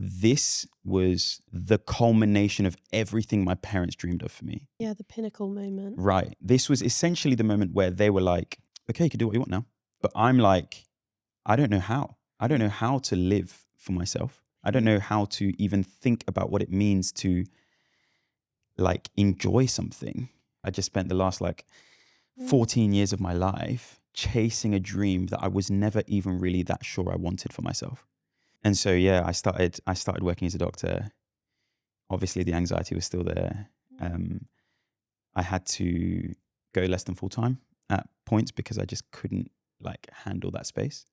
this was the culmination of everything my parents dreamed of for me. Yeah, the pinnacle moment. Right. This was essentially the moment where they were like, okay, you can do what you want now. But I'm like, I don't know how. I don't know how to live for myself. I don't know how to even think about what it means to like enjoy something. I just spent the last 14 years of my life chasing a dream that I was never even really that sure I wanted for myself. And so, yeah, I started working as a doctor. Obviously, the anxiety was still there. I had to go less than full time at points because I just couldn't handle that space.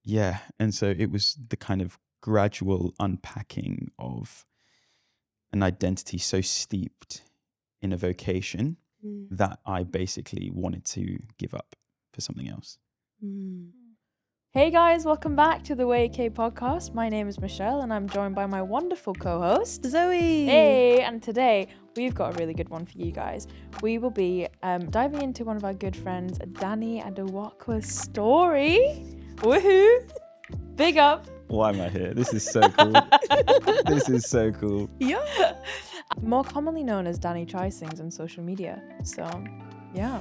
Yeah. And so it was the kind of gradual unpacking of an identity so steeped in a vocation that I basically wanted to give up for something else. Hey guys, welcome back to the Way UK podcast. My name is Michelle and I'm joined by my wonderful co-host Zoe. Hey, and today we've got a really good one for you guys. We will be diving into one of our good friends, Danny Aduakwa's story. Woohoo! Big up. Why am I here? This is so cool. This is so cool. Yeah. More commonly known as Danny Try Sings on social media. So, yeah.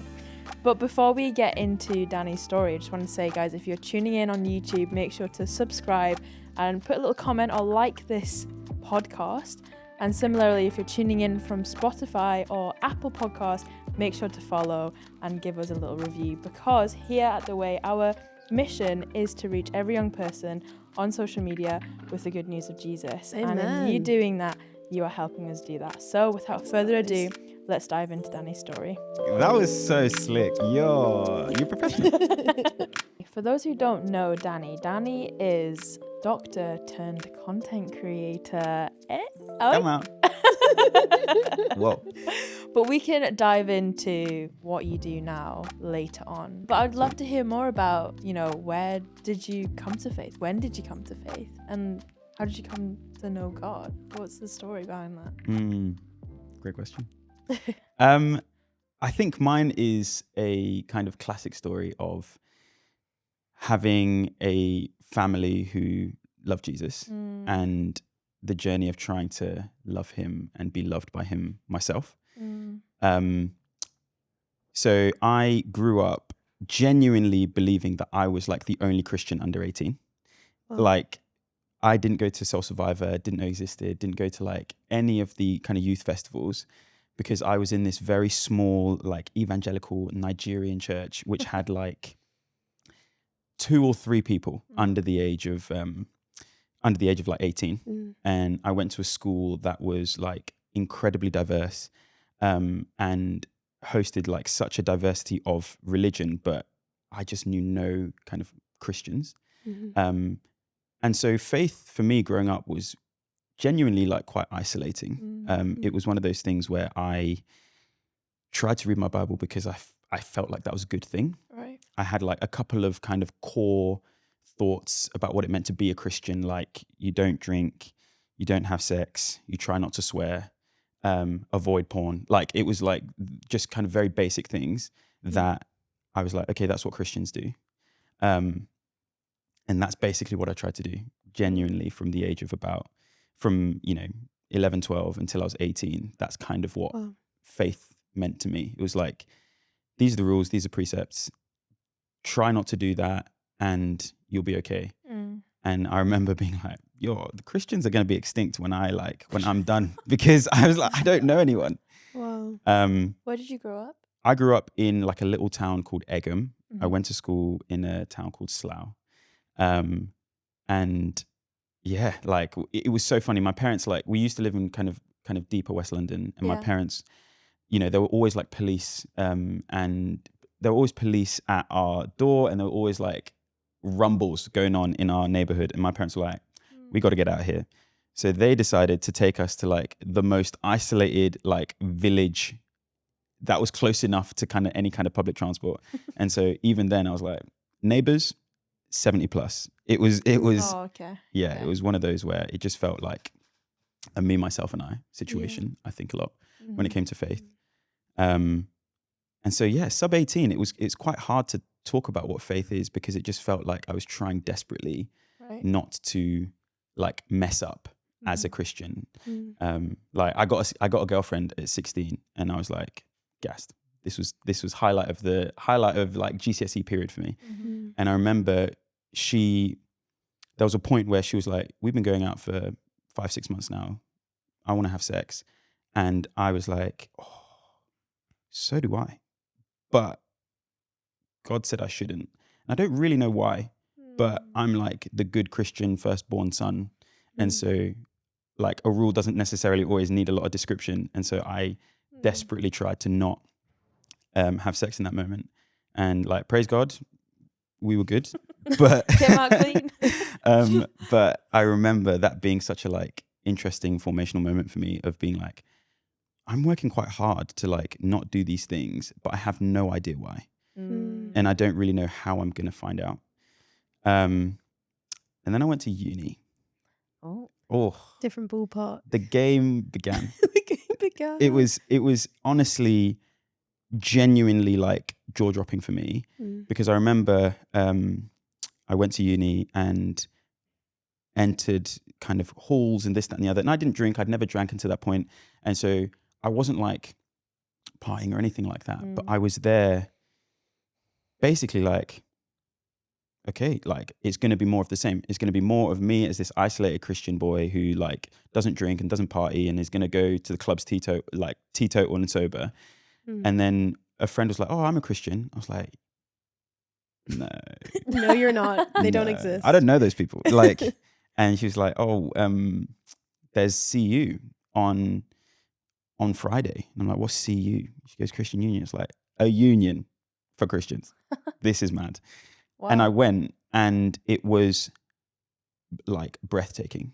But before we get into Danny's story, I just want to say, guys, if you're tuning in on YouTube, make sure to subscribe and put a little comment or like this podcast. And similarly, if you're tuning in from Spotify or Apple Podcasts, make sure to follow and give us a little review, because here at The Way, our mission is to reach every young person on social media with the good news of Jesus. Amen. And in you doing that, you are helping us do that. So without further ado, let's dive into Danny's story. That was so slick. You're professional. For those who don't know Danny is doctor turned content creator. Come on. Whoa. But we can dive into what you do now later on. But I'd love to hear more about, where did you come to faith? When did you come to faith? And how did you come to know God? What's the story behind that? Great question. I think mine is a kind of classic story of having a family who love Jesus and the journey of trying to love him and be loved by him myself. So I grew up genuinely believing that I was the only Christian under 18. Wow. I didn't go to Soul Survivor, didn't know existed, didn't go to any of the kind of youth festivals, because I was in this very small evangelical Nigerian church, which had 2 or 3 people under the age of 18. And I went to a school that was incredibly diverse and hosted such a diversity of religion, but I just knew no kind of Christians. And so faith for me growing up was genuinely quite isolating. It was one of those things where I tried to read my Bible because I felt like that was a good thing. Right. I had a couple of kind of core thoughts about what it meant to be a Christian, you don't drink, you don't have sex, you try not to swear, avoid porn. It was just kind of very basic things that I was okay, that's what Christians do. And that's basically what I tried to do genuinely from the age of from 11, 12 until I was 18. That's kind of what faith meant to me. It was these are the rules, these are precepts. Try not to do that and you'll be okay. And I remember being the Christians are going to be extinct when I'm done, because I was I don't know anyone. Wow. Where did you grow up? I grew up in a little town called Egham. I went to school in a town called Slough. And yeah, it was so funny. My parents, we used to live in kind of deeper West London, and my parents, there were always police, and there were always police at our door, and there were always rumbles going on in our neighborhood. And my parents were we got to get out of here. So they decided to take us to the most isolated village that was close enough to kind of any kind of public transport. And so even then I was neighbors, 70 plus. It was Oh, okay. Yeah, okay. It was one of those where it just felt like a me, myself and I situation. I think a lot when it came to faith. And so sub 18, it's quite hard to talk about what faith is, because it just felt like I was trying desperately not to mess up. as a Christian. Mm. Like I got a girlfriend at 16, and I was like gassed. This was highlight of like GCSE period for me. Mm. And I remember there was a point where she was like, we've been going out for 5-6 months now. I want to have sex. And I was like, oh, so do I. But God said I shouldn't. And I don't really know why, but I'm like the good Christian firstborn son. And so like a rule doesn't necessarily always need a lot of description. And so I desperately tried to not have sex in that moment. And like, praise God, we were good. But Came out clean. but I remember that being such a like interesting formational moment for me of being like, I'm working quite hard to like not do these things, but I have no idea why. And I don't really know how I'm going to find out. And then I went to uni. Oh, Different ballpark. the game began. The game began. It was honestly genuinely like jaw-dropping for me, because I remember I went to uni and entered kind of halls and this, that, and the other. And I didn't drink. I'd never drank until that point. And so I wasn't like partying or anything like that. But I was there basically like, okay, like it's going to be more of the same. It's going to be more of me as this isolated Christian boy who like doesn't drink and doesn't party and is going to go to the clubs teetotal and sober. And then a friend was like, oh, I'm a Christian. I was like, no. No, you're not. They don't No, exist. I don't know those people. Like, and she was like, oh, there's CU on Friday. And I'm like, what's CU? She goes, Christian Union. It's like a union for Christians. This is mad. Wow. And I went, and it was like breathtaking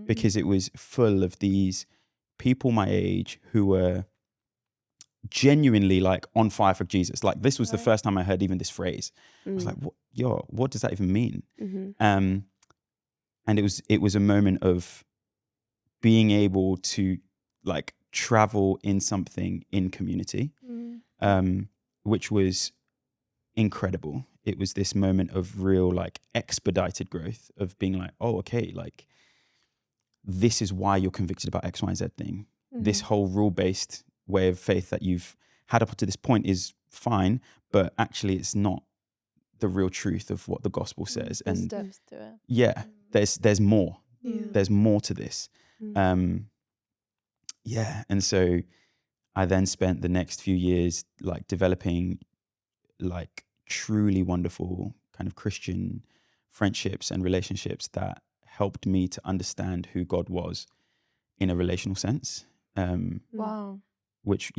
because it was full of these people my age who were genuinely like on fire for Jesus. Like this was the first time I heard even this phrase. I was like, what does that even mean? And it was a moment of being able to like travel in something in community, which was incredible. It was this moment of real like expedited growth of being like, oh, okay, like this is why you're convicted about X, Y, and Z thing. This whole rule-based way of faith that you've had up to this point is fine, but actually it's not the real truth of what the gospel says. There's And depth to it. yeah, there's more. Yeah. There's more to this. Yeah. And so I then spent the next few years like developing like truly wonderful kind of Christian friendships and relationships that helped me to understand who God was in a relational sense. Wow. Which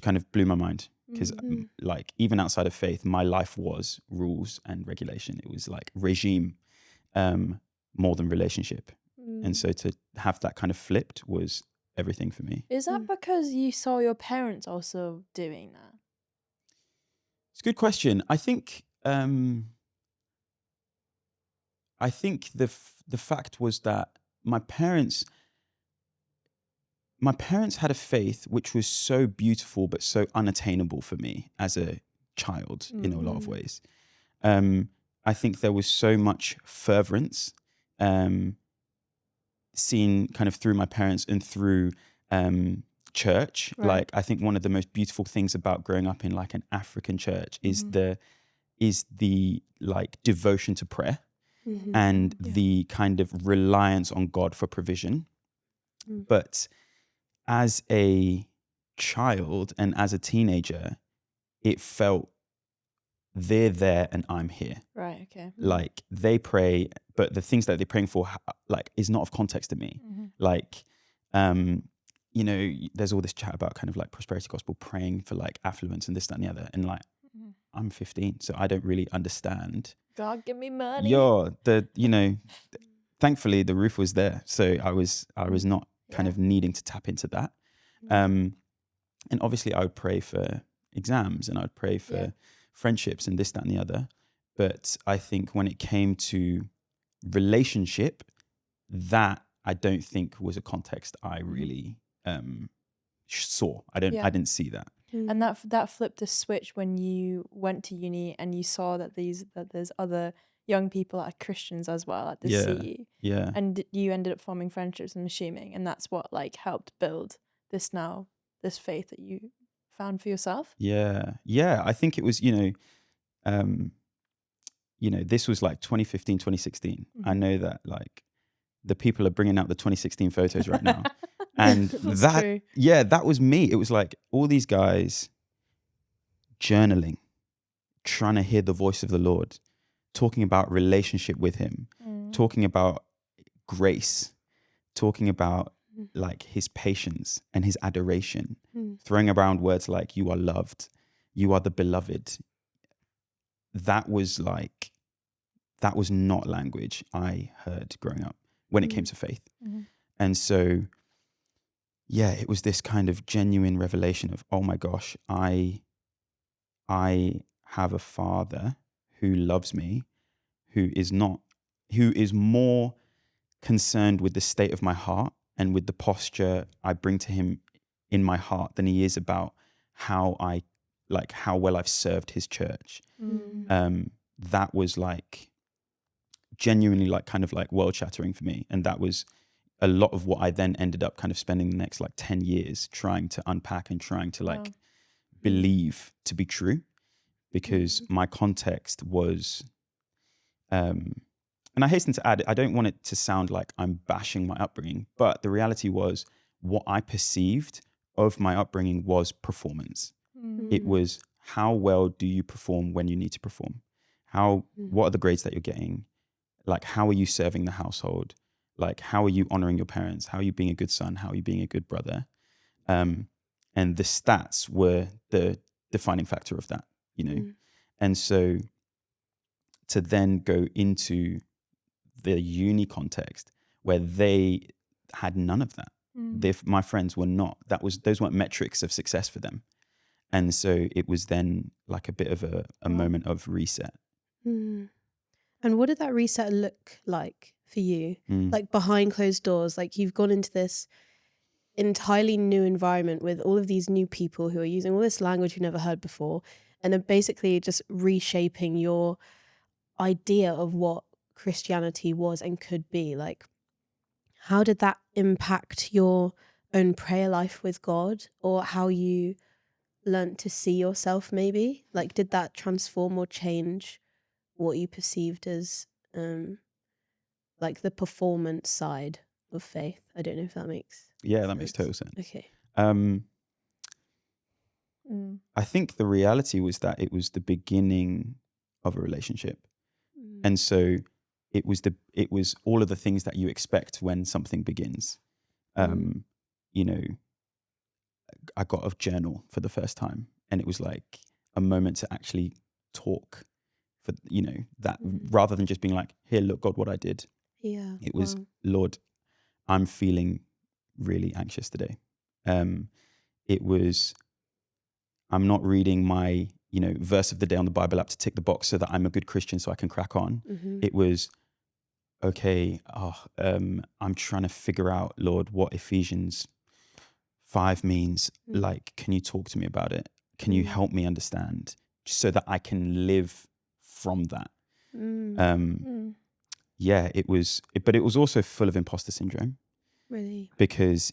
kind of blew my mind, because like even outside of faith, my life was rules and regulation. It was like regime more than relationship. And so to have that kind of flipped was everything for me. Is that because you saw your parents also doing that? It's a good question. I think the fact was that my parents had a faith which was so beautiful but so unattainable for me as a child in a lot of ways. I think there was so much fervence seen kind of through my parents and through church. Right. Like I think one of the most beautiful things about growing up in like an African church is the like devotion to prayer and the kind of reliance on God for provision. But as a child and as a teenager, it felt they're there and I'm here. Right, okay. Like they pray, but the things that they're praying for like is not of context to me. Like, you know, there's all this chat about kind of like prosperity gospel praying for like affluence and this, that, and the other. And like, I'm 15, so I don't really understand. God, give me money. You know, thankfully the roof was there. So I was not kind of needing to tap into that. And obviously I would pray for exams and I would pray for friendships and this, that, and the other. But I think when it came to relationship, that I don't think was a context I really saw. I didn't see that. And that flipped a switch when you went to uni and you saw that there's other young people that are Christians as well at the Yeah. CE. Yeah. And you ended up forming friendships, I'm assuming, and that's what like helped build this faith that you found for yourself. Yeah. Yeah. I think it was, this was like 2015, 2016. I know that like the people are bringing out the 2016 photos right now. And That's true. that was me. It was like all these guys journaling, trying to hear the voice of the Lord, talking about relationship with him, talking about grace, talking about like his patience and his adoration, throwing around words like you are loved, you are the beloved. That was not language I heard growing up when it came to faith. And so, yeah, it was this kind of genuine revelation of, oh my gosh, I have a father who loves me, who is more concerned with the state of my heart and with the posture I bring to him in my heart than he is about how well I've served his church. That was like genuinely like kind of like world shattering for me. And that was a lot of what I then ended up kind of spending the next like 10 years trying to unpack and trying to like believe to be true, because my context was, and I hasten to add, I don't want it to sound like I'm bashing my upbringing, but the reality was what I perceived of my upbringing was performance. It was, how well do you perform when you need to perform? What are the grades that you're getting? Like, how are you serving the household? Like, how are you honoring your parents? How are you being a good son? How are you being a good brother? And the stats were the defining factor of that, And so to then go into the uni context where they had none of that. My friends were not, those weren't metrics of success for them. And so it was then like a bit of a moment of reset. And what did that reset look like for you? Like behind closed doors, like you've gone into this entirely new environment with all of these new people who are using all this language you've never heard before, and are basically just reshaping your idea of what Christianity was and could be. Like, how did that impact your own prayer life with God, or how you learned to see yourself maybe? Like, did that transform or change what you perceived as like the performance side of faith? I don't know if that makes that makes total sense. Okay. I think the reality was that it was the beginning of a relationship. And so it was all of the things that you expect when something begins. I got a journal for the first time, and it was like a moment to actually talk for, that rather than just being like, here, look, God, what I did. Yeah. It was, Lord, I'm feeling really anxious today. It was, I'm not reading my, verse of the day on the Bible app to tick the box so that I'm a good Christian so I can crack on. It was, okay, I'm trying to figure out, Lord, what Ephesians 5 means. Like, can you talk to me about it? Can you help me understand so that I can live from that? Yeah, it was, but it was also full of imposter syndrome. Really? Because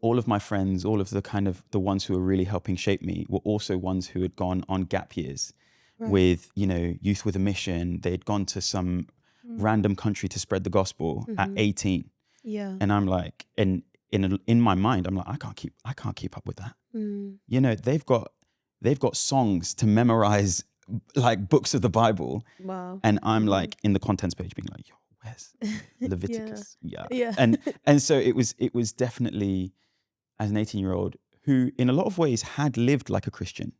all of my friends, all of the kind of the ones who were really helping shape me were also ones who had gone on gap years with, Youth with a Mission. They'd gone to some random country to spread the gospel at 18. Yeah. And I'm like, and in my mind, I'm like, I can't keep up with that. They've got songs to memorize, like books of the Bible. Wow. And I'm like in the contents page being like, yo, where's Leviticus? Yeah. And so it was definitely, as an 18-year-old who in a lot of ways had lived like a Christian.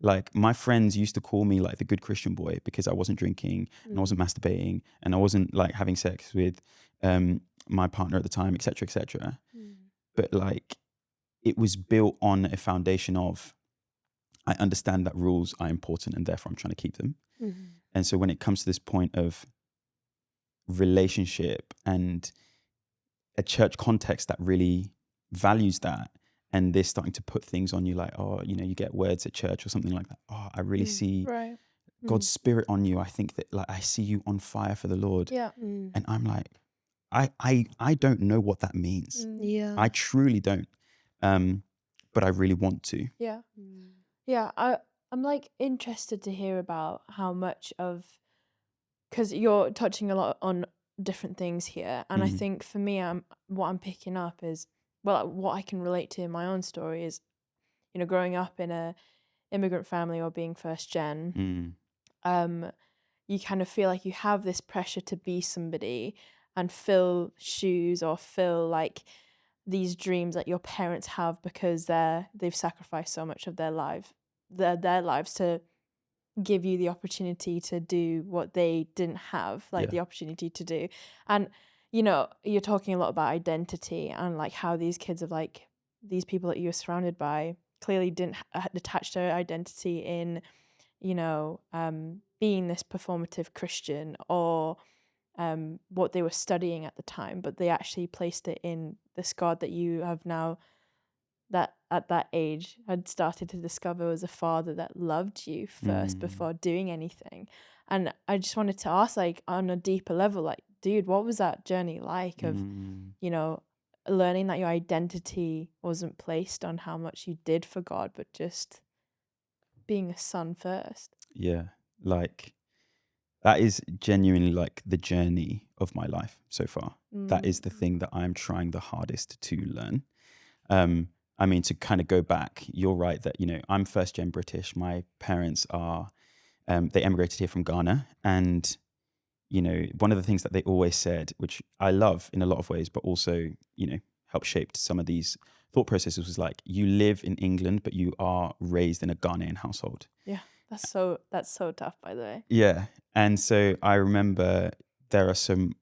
Like, my friends used to call me like the good Christian boy because I wasn't drinking and I wasn't masturbating and I wasn't like having sex with my partner at the time, et cetera, but like it was built on a foundation of, I understand that rules are important and therefore I'm trying to keep them. And so when it comes to this point of relationship and a church context that really values that, and they're starting to put things on you like, oh, you get words at church or something like that. Oh, I really see God's spirit on you. I think that like I see you on fire for the Lord. Yeah. And I'm like, I don't know what that means. Yeah. I truly don't. But I really want to. Yeah. Yeah. I'm like interested to hear about how much of, because you're touching a lot on different things here. And I think for me, what I'm picking up is, well, what I can relate to in my own story is, you know, growing up in a immigrant family or being first gen, you kind of feel like you have this pressure to be somebody and fill shoes or fill like these dreams that your parents have because they've sacrificed so much of their lives to give you the opportunity to do what they didn't have, like the opportunity to do. And you know, you're talking a lot about identity and like how these kids of like these people that you're surrounded by clearly didn't attach their identity in, you know, being this performative Christian or what they were studying at the time, but they actually placed it in this God that you have now, that at that age had started to discover was a father that loved you first before doing anything. And I just wanted to ask, like, on a deeper level, like, dude, what was that journey like of, you know, learning that your identity wasn't placed on how much you did for God, but just being a son first? Yeah, like that is genuinely like the journey of my life so far. That is the thing that I'm trying the hardest to learn. I mean, to kind of go back, you're right that, you know, I'm first gen British. My parents are, they emigrated here from Ghana. And, you know, one of the things that they always said, which I love in a lot of ways, but also, you know, helped shape some of these thought processes, was like, you live in England, but you are raised in a Ghanaian household. Yeah, that's so tough, by the way. Yeah. And so I remember there are some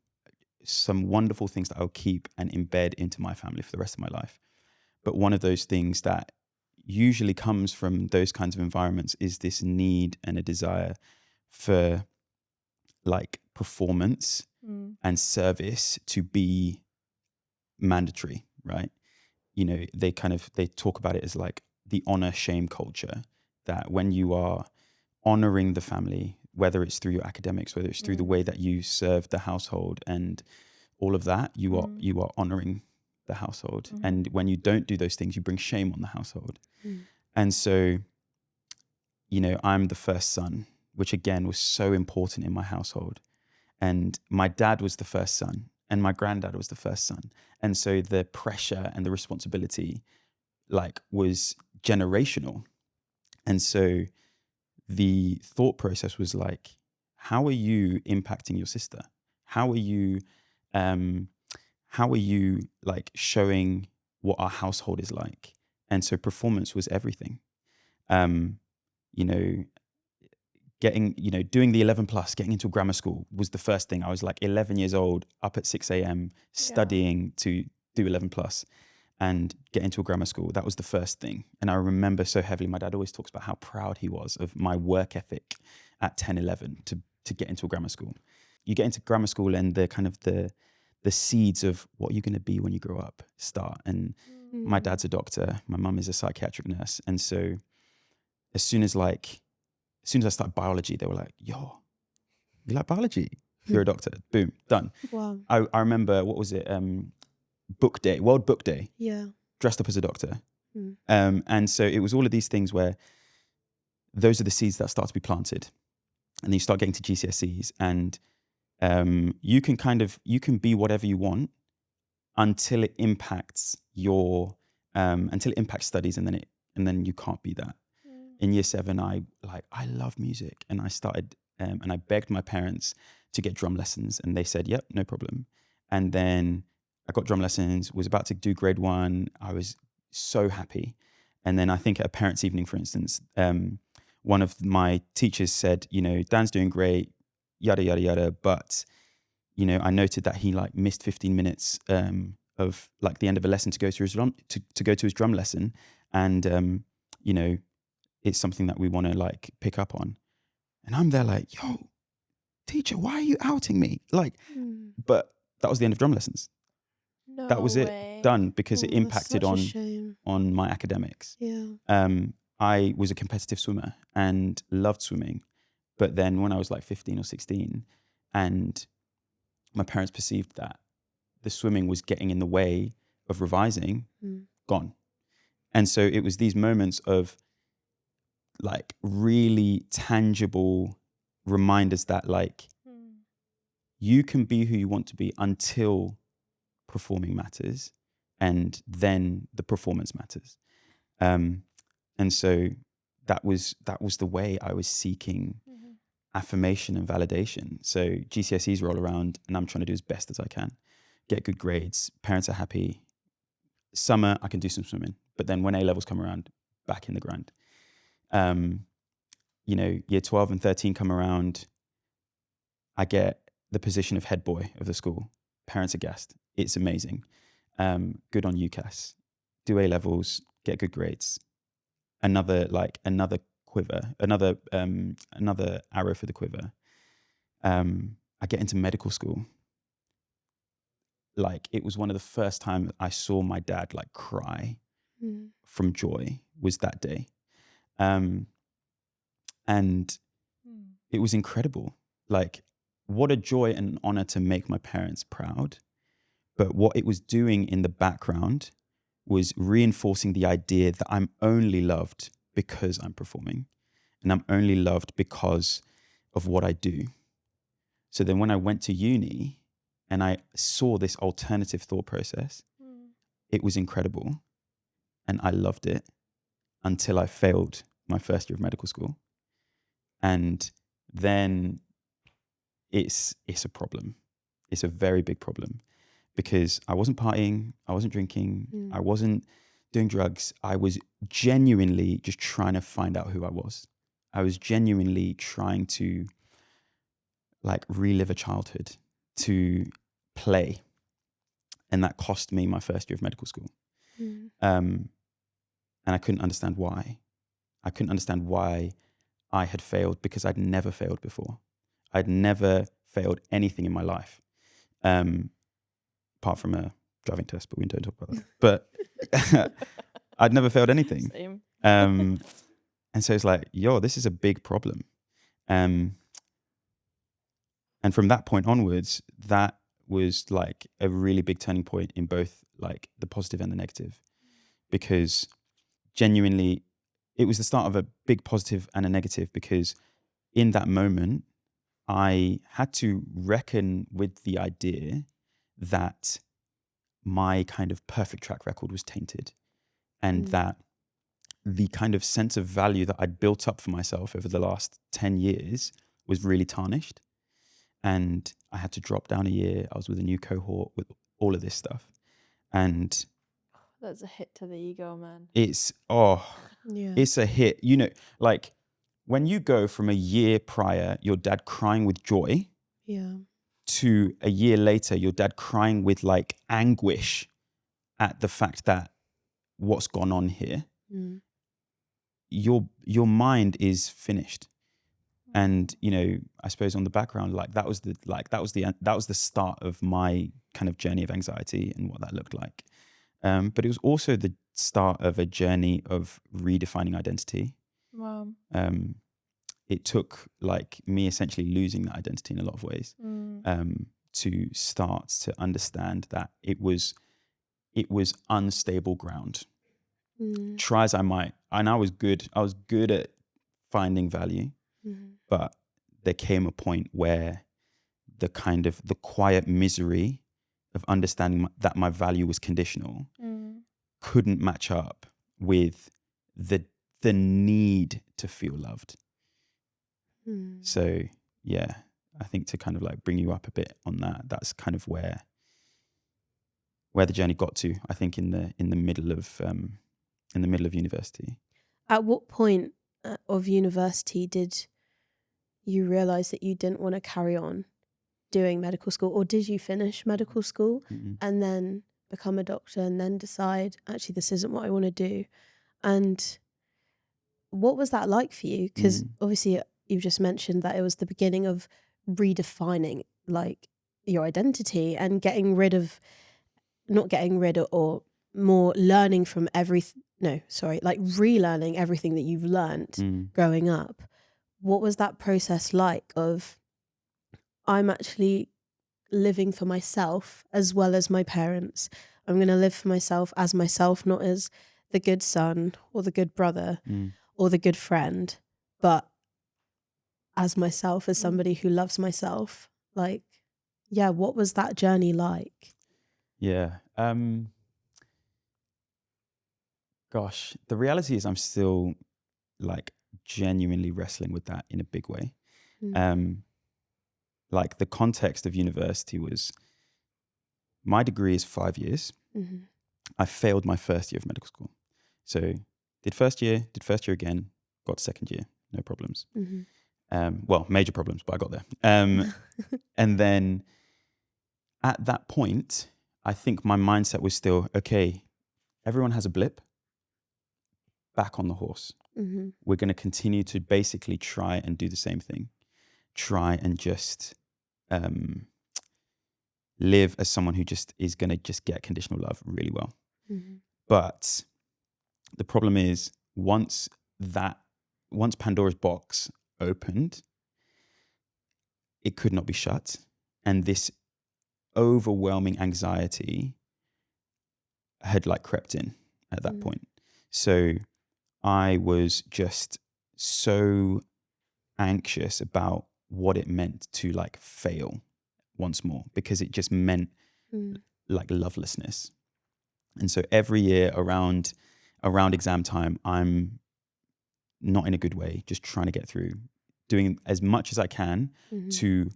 wonderful things that I'll keep and embed into my family for the rest of my life. But one of those things that usually comes from those kinds of environments is this need and a desire for like performance and service to be mandatory, right? You know, they talk about it as like the honor shame culture, that when you are honoring the family, whether it's through your academics, whether it's through the way that you serve the household and all of that, you are honoring the household. And when you don't do those things, you bring shame on the household. And so, you know, I'm the first son, which again was so important in my household. And my dad was the first son and my granddad was the first son. And so the pressure and the responsibility like was generational. And so the thought process was like, how are you impacting your sister? How are you like showing what our household is like? And so performance was everything. You know, doing the 11 plus, getting into grammar school was the first thing. I was like 11 years old, up at 6 a.m. studying to do 11 plus and get into a grammar school. That was the first thing. And I remember so heavily, my dad always talks about how proud he was of my work ethic at 10, 11 to get into a grammar school. You get into grammar school and the kind of the seeds of what you're going to be when you grow up start. And my dad's a doctor. My mum is a psychiatric nurse. And so as soon as I started biology, they were like, yo, you like biology? You're a doctor. Boom, done. Wow. I remember, what was it? Book Day, World Book Day. Yeah. Dressed up as a doctor. And so it was all of these things where those are the seeds that start to be planted. And then you start getting to GCSEs and you can be whatever you want until it impacts studies, and then you can't be that. In year 7, I love music, and I started and I begged my parents to get drum lessons, and they said, yep, no problem. And then I got drum lessons, was about to do grade 1. I was so happy. And then I think at a parents' evening, for instance, one of my teachers said, you know, Dan's doing great, yada, yada, yada. But, you know, I noted that he like missed 15 minutes of like the end of a lesson to go to his drum lesson. And, you know, it's something that we want to like pick up on. And I'm there like, yo, teacher, why are you outing me? Like, but that was the end of drum lessons. No that was way. it, done, because it That's impacted such a shame. on my academics. Yeah. I was a competitive swimmer and loved swimming, But then when I was like 15 or 16 and my parents perceived that the swimming was getting in the way of revising, gone. And so it was these moments of like really tangible reminders that like you can be who you want to be until performing matters, and then the performance matters. And so that was the way I was seeking affirmation and validation. So GCSEs roll around and I'm trying to do as best as I can, get good grades, parents are happy. Summer, I can do some swimming. But then when A-levels come around, back in the grind. You know, year 12 and 13 come around, I get the position of head boy of the school. Parents are gassed. It's amazing. Good on UCAS. Do A-levels, get good grades. Another quiver, another arrow for the quiver. I get into medical school. Like, it was one of the first times I saw my dad like cry from joy was that day. And it was incredible. Like, what a joy and honor to make my parents proud. But what it was doing in the background was reinforcing the idea that I'm only loved because I'm performing, and I'm only loved because of what I do. So then when I went to uni and I saw this alternative thought process, it was incredible. And I loved it until I failed my first year of medical school. And then it's a problem. It's a very big problem because I wasn't partying, I wasn't drinking, I wasn't doing drugs. I was genuinely just trying to find out who I was. I was genuinely trying to like relive a childhood, to play. And that cost me my first year of medical school. And I couldn't understand why. I couldn't understand why I had failed because I'd never failed before. I'd never failed anything in my life, apart from a driving test, but we don't talk about that. But I'd never failed anything. Same. And so it's like, this is a big problem. And from that point onwards, that was like a really big turning point in both like the positive and the negative, because genuinely it was the start of a big positive and a negative, because in that moment I had to reckon with the idea that my kind of perfect track record was tainted, and that the kind of sense of value that I'd built up for myself over the last 10 years was really tarnished. And I had to drop down a year. I was with a new cohort with all of this stuff. And that's a hit to the ego, man. It's a hit. You know, like when you go from a year prior, your dad crying with joy, to a year later, your dad crying with like anguish at the fact that what's gone on here, your mind is finished. And, you know, I suppose on the background, like that was the start of my kind of journey of anxiety and what that looked like. But it was also the start of a journey of redefining identity. Wow. It took like me essentially losing that identity in a lot of ways, to start to understand that it was unstable ground. Try as I might, and I was good at finding value. But there came a point where the kind of the quiet misery of understanding that my value was conditional couldn't match up with the need to feel loved. So yeah, I think to kind of like bring you up a bit on that, that's kind of where the journey got to, I think, in the middle of university. At what point of university did you realize that you didn't want to carry on doing medical school, or did you finish medical school and then become a doctor and then decide, actually, this isn't what I want to do? And what was that like for you? Because obviously you've just mentioned that it was the beginning of redefining like your identity and or more learning from relearning everything that you've learned growing up. what was that process like of, I'm actually living for myself as well as my parents. I'm going to live for myself, not as the good son or the good brother or the good friend, but as myself, as somebody who loves myself. Like, yeah, what was that journey like? Yeah. Gosh, the reality is I'm still like genuinely wrestling with that in a big way. Like the context of university was, my degree is 5 years. I failed my first year of medical school. So did first year again, got second year, no problems. Well, major problems, but I got there. And then at that point, I think my mindset was still, okay, everyone has a blip, back on the horse. We're going to continue to basically try and do the same thing. Try and just live as someone who just is going to just get conditional love really well. But the problem is, once Pandora's box opened, it could not be shut. And this overwhelming anxiety had like crept in at that point. So I was just so anxious about what it meant to like fail once more, because it just meant like lovelessness. And so every year around exam time, I'm not in a good way, just trying to get through, doing as much as I can to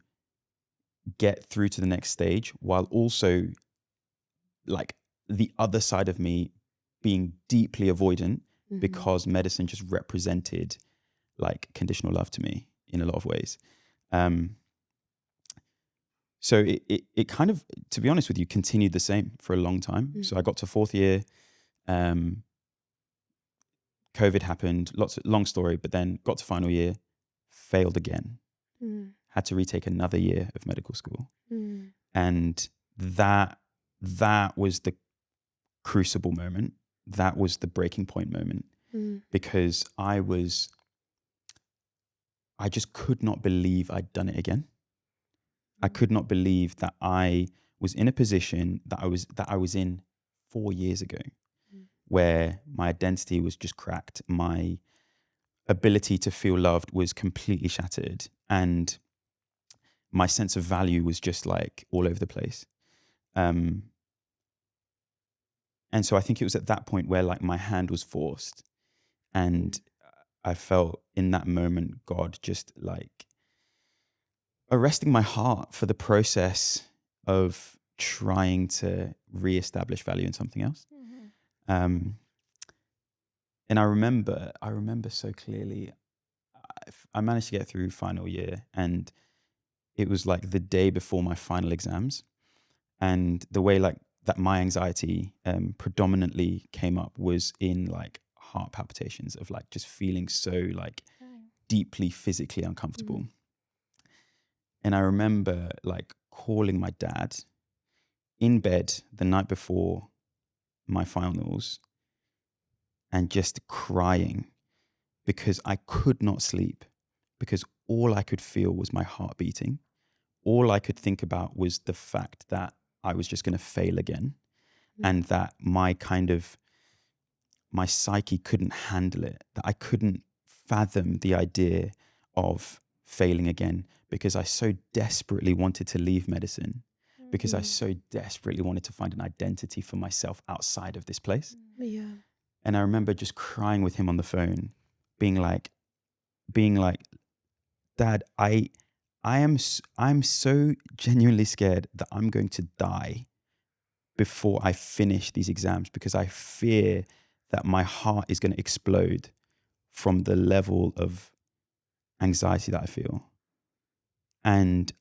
get through to the next stage, while also like the other side of me being deeply avoidant, because medicine just represented like conditional love to me in a lot of ways. So it kind of, to be honest with you, continued the same for a long time. So I got to fourth year, COVID happened, long story, but then got to final year, failed again, had to retake another year of medical school. And that was the crucible moment. That was the breaking point moment, because I just could not believe I'd done it again. I could not believe that I was in a position that I was in 4 years ago, where my identity was just cracked. My ability to feel loved was completely shattered, and my sense of value was just like all over the place. And so I think it was at that point where like my hand was forced, and I felt in that moment God just like arresting my heart for the process of trying to reestablish value in something else. And I remember so clearly, I managed to get through final year, and it was like the day before my final exams. And the way like that my anxiety predominantly came up was in like heart palpitations, of like just feeling so like deeply physically uncomfortable. And I remember like calling my dad in bed the night before my finals and just crying, because I could not sleep, because all I could feel was my heart beating. All I could think about was the fact that I was just going to fail again, and that my psyche couldn't handle it, that I couldn't fathom the idea of failing again, because I so desperately wanted to leave medicine, because I so desperately wanted to find an identity for myself outside of this place. Yeah. And I remember just crying with him on the phone, being like, Dad, I'm so genuinely scared that I'm going to die before I finish these exams, because I fear that my heart is going to explode from the level of anxiety that I feel. And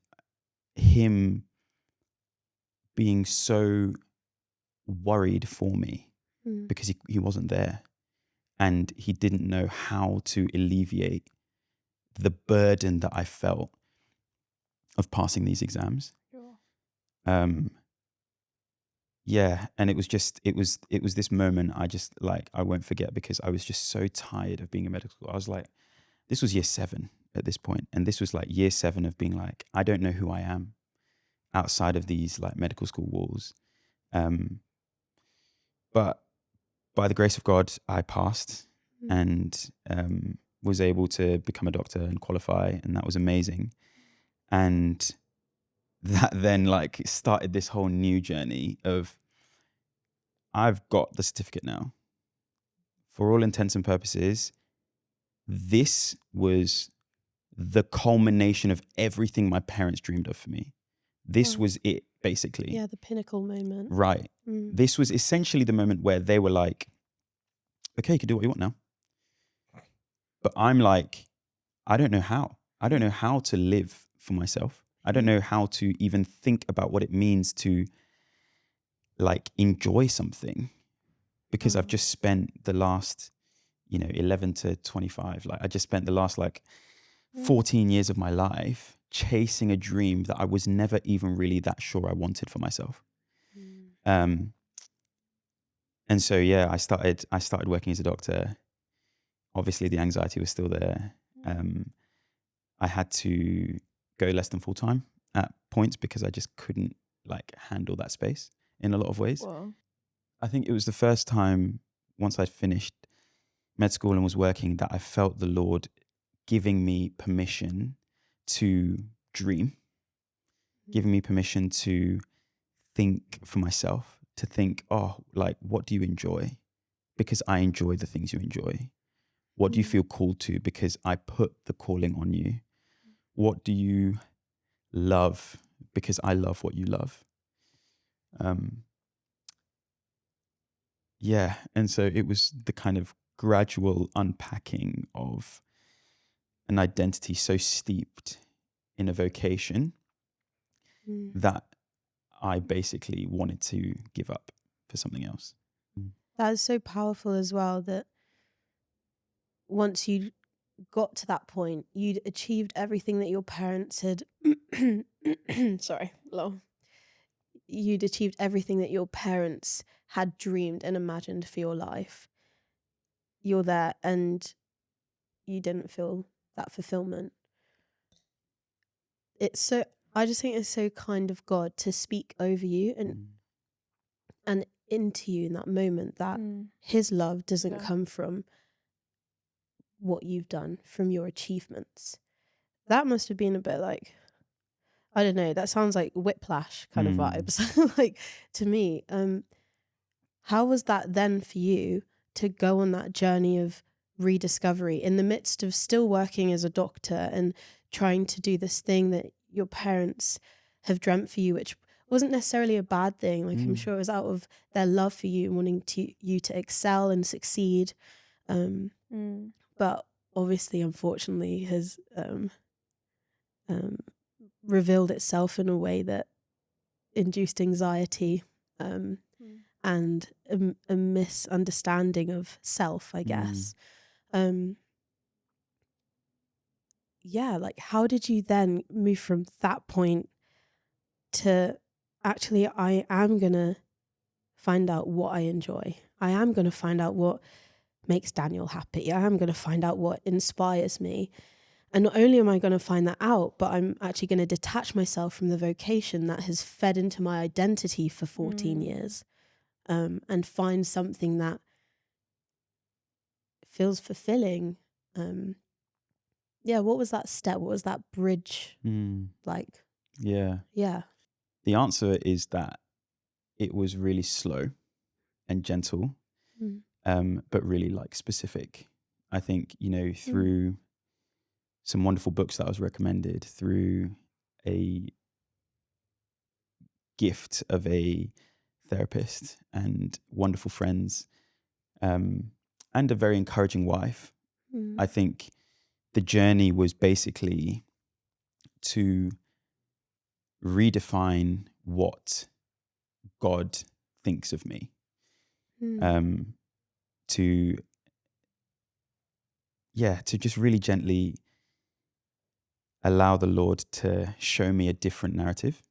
him being so worried for me, because he wasn't there, and he didn't know how to alleviate the burden that I felt of passing these exams. Yeah, and it was this moment I won't forget, because I was just so tired of being in medical school. I was like, this was year 7, at this point. And this was like year 7 of being like, I don't know who I am outside of these like medical school walls. But by the grace of God, I passed and was able to become a doctor and qualify. And that was amazing. And that then like started this whole new journey of, I've got the certificate now. For all intents and purposes, this was the culmination of everything my parents dreamed of for me. This was it, basically. Yeah, the pinnacle moment. Right. This was essentially the moment where they were like, okay, you can do what you want now. But I'm like, I don't know how. I don't know how to live for myself. I don't know how to even think about what it means to like enjoy something, because I've just spent the last, 11 to 25, like I just spent the last like 14 years of my life chasing a dream that I was never even really that sure I wanted for myself. And so, yeah, I started working as a doctor. Obviously the anxiety was still there. I had to go less than full time at points because I just couldn't like handle that space in a lot of ways. Whoa. I think it was the first time once I'd finished med school and was working that I felt the Lord giving me permission to dream, giving me permission to think for myself, to think, like, what do you enjoy? Because I enjoy the things you enjoy. What do you feel called to? Because I put the calling on you. What do you love? Because I love what you love. Yeah. And so it was the kind of gradual unpacking of an identity so steeped in a vocation that I basically wanted to give up for something else. That is so powerful as well, that once you got to that point, you'd achieved everything that your parents had you'd achieved everything that your parents had dreamed and imagined for your life. You're there and you didn't feel that fulfillment. I just think it's so kind of God to speak over you and into you in that moment, that his love doesn't come from what you've done, from your achievements. That must have been a bit like, I don't know, that sounds like whiplash kind of vibes, like to me. How was that then for you to go on that journey of rediscovery in the midst of still working as a doctor and trying to do this thing that your parents have dreamt for you, which wasn't necessarily a bad thing. Like I'm sure it was out of their love for you and wanting you to excel and succeed. But obviously, unfortunately, has revealed itself in a way that induced anxiety and a misunderstanding of self, I guess. Yeah, like how did you then move from that point to actually, I am going to find out what I enjoy. I am going to find out what makes Daniel happy. I am going to find out what inspires me. And not only am I going to find that out, but I'm actually going to detach myself from the vocation that has fed into my identity for 14 years and find something that feels fulfilling. Yeah, what was that step? What was that bridge like? Yeah. Yeah. The answer is that it was really slow and gentle, but really like specific. I think, through some wonderful books that I was recommended, through a gift of a therapist and wonderful friends, and a very encouraging wife. I think the journey was basically to redefine what God thinks of me, to just really gently allow the Lord to show me a different narrative.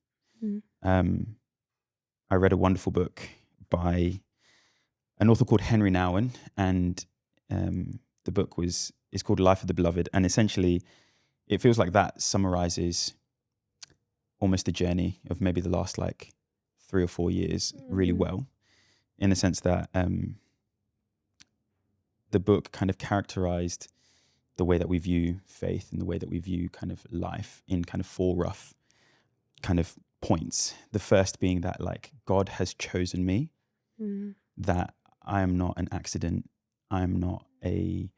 I read a wonderful book by an author called Henry Nouwen, and the book is called Life of the Beloved, and essentially it feels like that summarizes almost the journey of maybe the last like 3 or 4 years really well, in the sense that the book kind of characterized the way that we view faith and the way that we view kind of life in kind of 4 rough kind of points. The first being that like God has chosen me, that I am not an accident. I am not a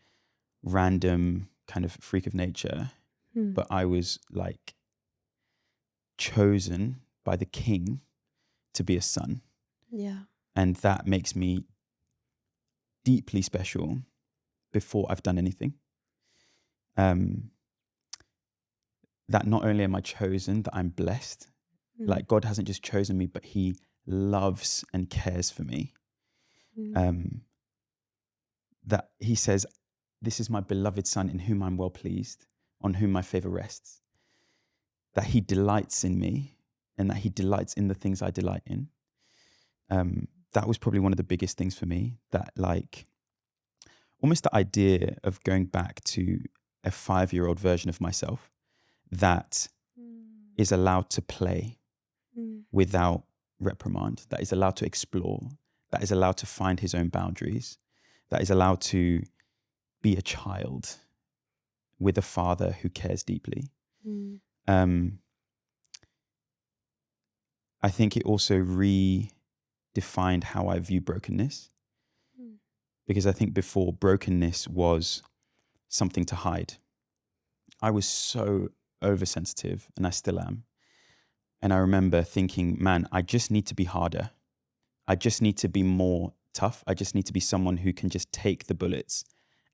random kind of freak of nature, but I was like chosen by the King to be a son. Yeah. And that makes me deeply special before I've done anything. That not only am I chosen, that I'm blessed. Like God hasn't just chosen me, but he loves and cares for me. That he says, this is my beloved son in whom I'm well pleased, on whom my favor rests. That he delights in me and that he delights in the things I delight in. That was probably one of the biggest things for me, that like almost the idea of going back to a 5-year-old version of myself that is allowed to play without reprimand, that is allowed to explore, that is allowed to find his own boundaries, that is allowed to be a child with a father who cares deeply. I think it also redefined how I view brokenness, because I think before, brokenness was something to hide. I was so oversensitive, and I still am. And I remember thinking, man, I just need to be harder. I just need to be more tough. I just need to be someone who can just take the bullets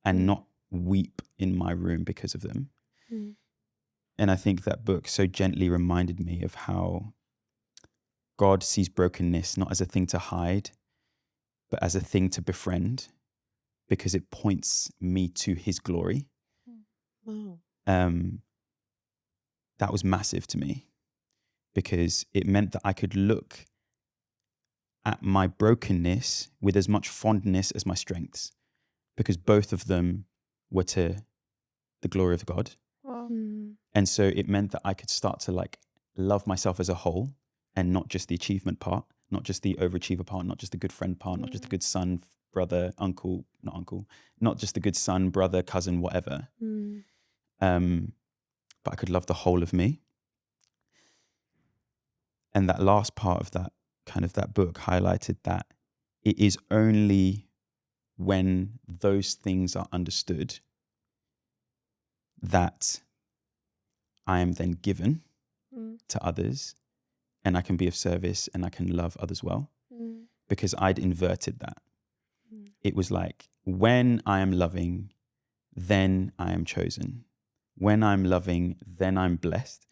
and not weep in my room because of them. And I think that book so gently reminded me of how God sees brokenness not as a thing to hide, but as a thing to befriend, because it points me to his glory. Wow. That was massive to me, because it meant that I could look at my brokenness with as much fondness as my strengths, because both of them were to the glory of God. Wow. And so it meant that I could start to like love myself as a whole, and not just the achievement part, not just the overachiever part, not just the good friend part, not just the good son, brother, not just the good son, brother, cousin, whatever. But I could love the whole of me. And that last part of that kind of that book highlighted that it is only when those things are understood that I am then given to others, and I can be of service and I can love others well, because I'd inverted that. It was like, when I am loving, then I am chosen. When I'm loving, then I'm blessed.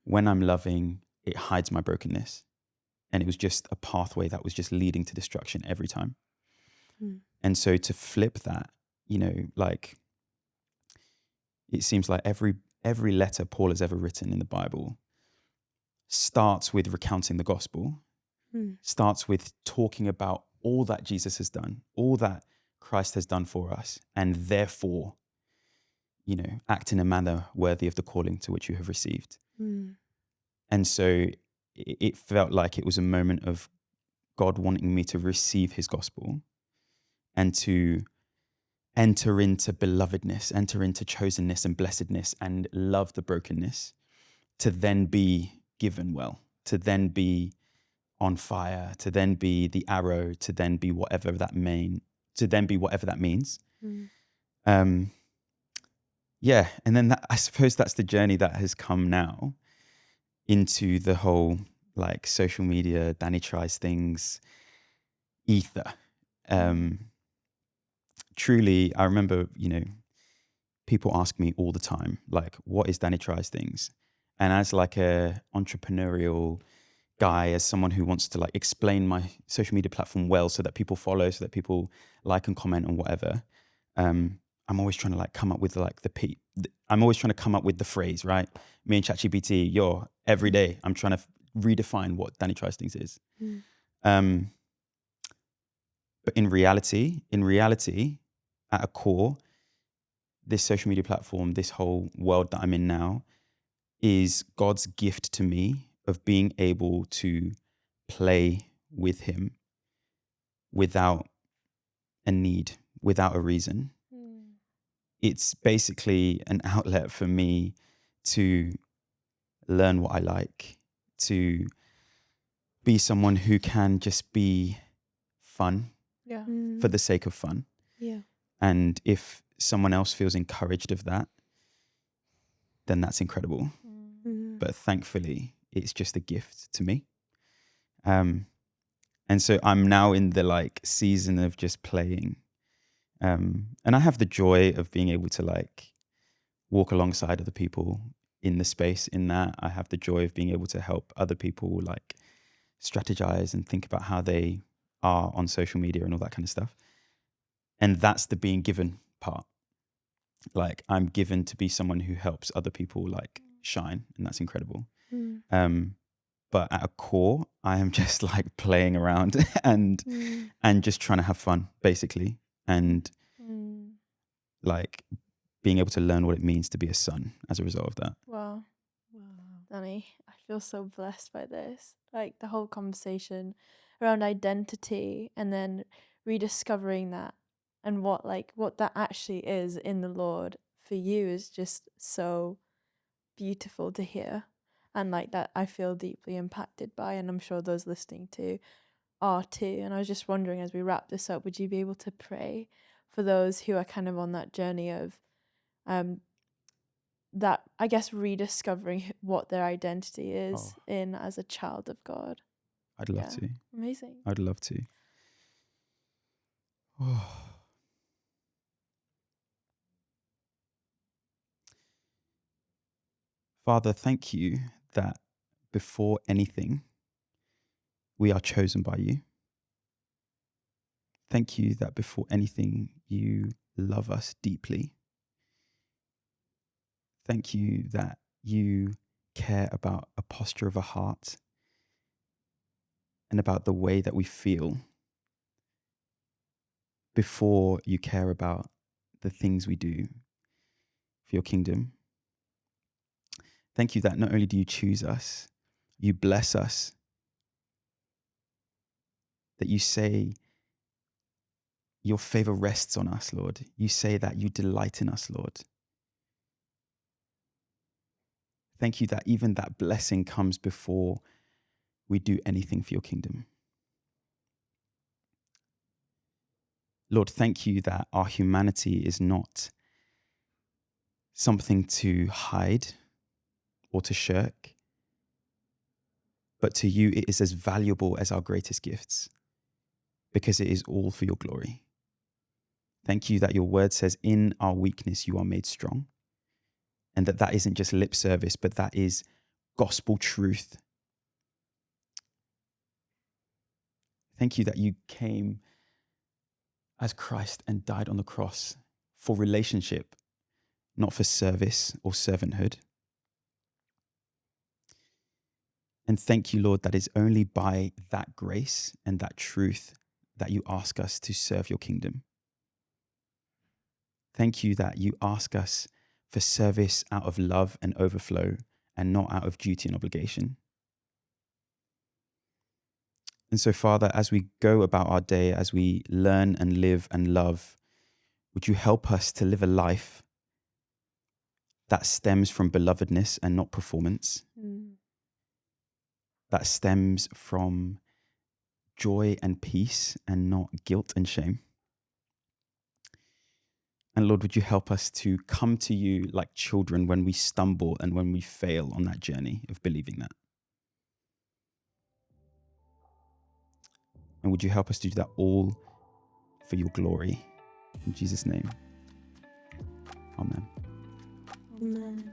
When I'm loving, it hides my brokenness. And it was just a pathway that was just leading to destruction every time. And so to flip that, like, it seems like every letter Paul has ever written in the Bible starts with recounting the gospel, starts with talking about all that Jesus has done, all that Christ has done for us, and therefore, act in a manner worthy of the calling to which you have received. And so it felt like it was a moment of God wanting me to receive his gospel and to enter into belovedness, enter into chosenness and blessedness, and love the brokenness, to then be given well, to then be on fire, to then be the arrow, to then be whatever that means. And then I suppose that's the journey that has come now into the whole like social media, Danny tries things, ether. Truly, I remember, people ask me all the time, like, what is Danny tries things? And as like a entrepreneurial guy, as someone who wants to like explain my social media platform well so that people follow, so that people like and comment and whatever, I'm always trying to like come up with like I'm always trying to come up with the phrase, right? Me and ChatGPT, every day I'm trying to redefine what Danny tries things is. But in reality, at a core, this social media platform, this whole world that I'm in now, is God's gift to me of being able to play with him without a need, without a reason. It's basically an outlet for me to learn what I like, to be someone who can just be fun for the sake of fun. Yeah. And if someone else feels encouraged of that, then that's incredible. But thankfully, it's just a gift to me. And so I'm now in the like season of just playing. And I have the joy of being able to like walk alongside other people in the space. In that, I have the joy of being able to help other people like strategize and think about how they are on social media and all that kind of stuff. And that's the being given part. Like I'm given to be someone who helps other people like shine, and that's incredible. But at a core, I am just like playing around and just trying to have fun, basically, and like being able to learn what it means to be a son as a result of that. Wow. Danny, I feel so blessed by this. Like the whole conversation around identity and then rediscovering that and what that actually is in the Lord for you is just so beautiful to hear. And like that I feel deeply impacted by, and I'm sure those listening to are too. And I was just wondering, as we wrap this up, would you be able to pray for those who are kind of on that journey of that, I guess, rediscovering what their identity is in as a child of God? I'd love to. Amazing. I'd love to. Father, thank you that before anything, we are chosen by you. Thank you that before anything, you love us deeply. Thank you that you care about a posture of a heart and about the way that we feel before you care about the things we do for your kingdom. Thank you that not only do you choose us, you bless us, that you say your favor rests on us, Lord. You say that you delight in us, Lord. Thank you that even that blessing comes before we do anything for your kingdom. Lord, thank you that our humanity is not something to hide or to shirk, but to you it is as valuable as our greatest gifts because it is all for your glory. Thank you that your word says in our weakness you are made strong, and that isn't just lip service, but that is gospel truth. Thank you that you came as Christ and died on the cross for relationship, not for service or servanthood. And thank you, Lord, that is only by that grace and that truth that you ask us to serve your kingdom. Thank you that you ask us for service out of love and overflow and not out of duty and obligation. And so, Father, as we go about our day, as we learn and live and love, would you help us to live a life that stems from belovedness and not performance, that stems from joy and peace and not guilt and shame. And Lord, would you help us to come to you like children when we stumble and when we fail on that journey of believing that. And would you help us to do that all for your glory? In Jesus' name, amen. Amen.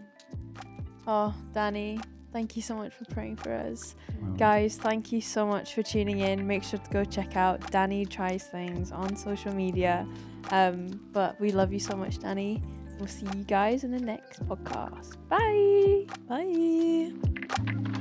Oh, Danny, thank you so much for praying for us. Wow. Guys, thank you so much for tuning in. Make sure to go check out Danny Tries Things on social media. But we love you so much, Danny. We'll see you guys in the next podcast. Bye. Bye.